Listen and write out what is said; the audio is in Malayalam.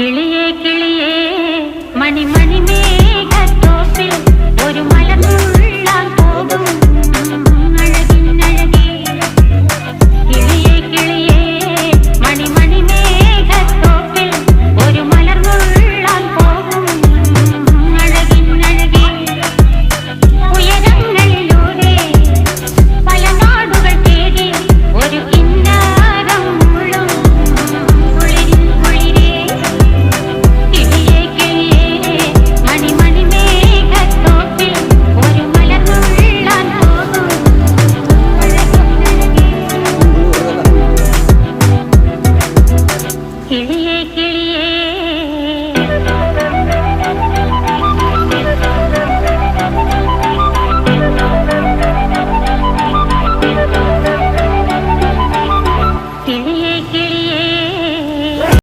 കിളിയേ കിളിയേ മണിമണി മേഘത്തോപ്പിൽ ഒരു മലർന്നുള്ളാൻ പോകും അഴകിനഴകേ. കിളിയേ കിളിയേ മണിമണി മേഘത്തോപ്പിൽ ഒരു മലർന്നുള്ളാൻ പോകും അഴകിനഴകേ. ഉയരങ്ങളിലൂടെ പല നാടുകൾ തേടി ഒരു കിന്നാരം മുള്ളും കുളിരിൻ കുളിരേ. കിളിയേ കിളിയേ മണിമണി മേഘത്തോപ്പിൽ ഒരു മലർന്നുള്ളാൻ പോകും അഴകിനഴകേ. കിളിയേ